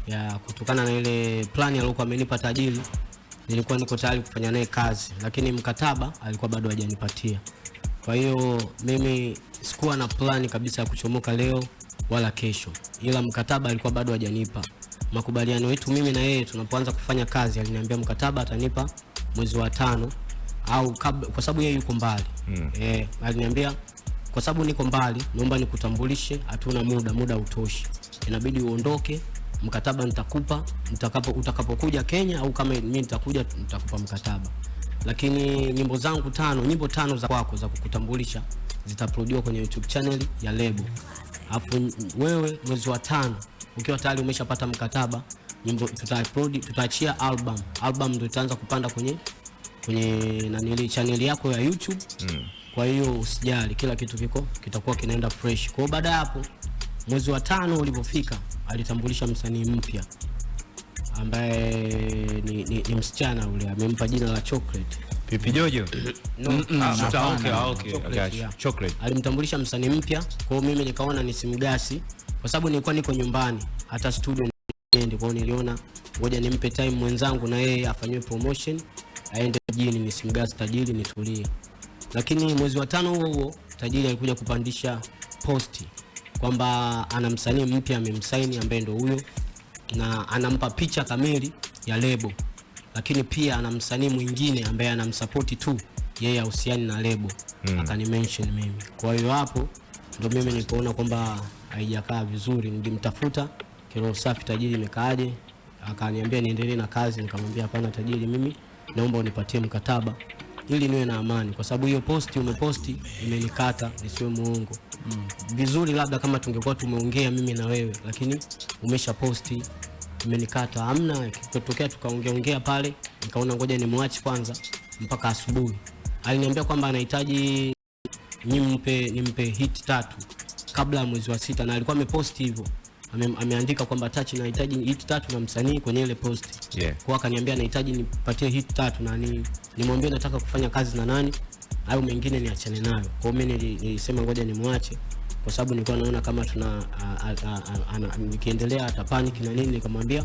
Ya kutokana na ile plani aliyokuwa amenipa tajiri, nilikuwa niko tayari kufanya naye kazi, lakini mkataba alikuwa bado hajanipatia. Kwa hiyo mimi sikuwa na plani kabisa ya kuchomoka leo wala kesho, ila mkataba alikuwa bado hajanipa. Makubaliano yetu mimi na yeye tunapoanza kufanya kazi, aliniambia mkataba atanipa mwezi wa 5 au kwa sababu yeye yuko mbali. Aliniambia kwa sababu niko mbali, naomba nikutambulishe, hatuna muda utoshi, inabidi uondoke, mkataba nitakupa utakapokuja Kenya, au kama mimi nitakuja nitakupa mkataba. Lakini nyimbo zangu 5, nyimbo 5 za kwako za kukutambulisha zitauploadiwa kwenye YouTube channel ya lebo. Hapo wewe mwezi wa 5 ukiwa tayari umeshapata mkataba, nyimbo tutaupload, tutaachia album ndio itaanza kupanda kwenye nanili channel yako ya YouTube. Kwa hiyo usijali, kila kitu kitakuwa kinaenda fresh. Kwa baada hapo mwezi wa 5 ulipofika, alitambulisha msanii mpya ambaye ni msichana ule, amempa jina la Chocolate. Pipi Jojo? Chocolate. Alimtambulisha msanii mpya, kwa hiyo mimi nikaona nisimgasi kwa sababu nilikuwa niko nyumbani, hata studio niende. Kwa hiyo niliona ngoja nimpe time mwenzangu na yeye afanywe promotion, aende mjini, nisimgasi tajiri, nitulie. Lakini mwezi wa 5 huo tajiri alikuja kupandisha posti kwamba ana msanii mpya amemsaini ambaye ndo huyo, na anampa picha kamili ya lebo, lakini pia ana msanii mwingine ambaye anamsupport tu yeye, ahusiani na lebo. Akanimention mimi. Kwa hiyo hapo ndo mimi nilipoona kwamba haijakaa vizuri, nilimtafuta kilo safi, tajiri imekaaje? Akaniambia niendelee na kazi. Nikamwambia hapana tajiri, mimi naomba unipatie mkataba ili niwe na amani, kwa sababu hiyo posti umeposti imenikata, nisiwe muongo. Vizuri labda kama tungekuwa tumeongea mimi na wewe, lakini umesha posti imenikata. Hamna kutokea tukaongea pale, nikaona ngoja nimwache kwanza mpaka asubuhi. Aliniambia kwamba anahitaji nimpe hit 3 kabla ya mwezi wa 6, na alikuwa ameposti hivyo. Ameandika kwamba Touch nahitaji hit 3 na msanii kwenye ile post. Kwa akaniambia anahitaji nipatie hit 3 na nimwambie nataka kufanya kazi na nani au mengine niachane nayo. Kwa mimi nilisema ngoja nimwache, kwa sababu nilikuwa naona kama nikiendelea atapanic na nini. Nikamwambia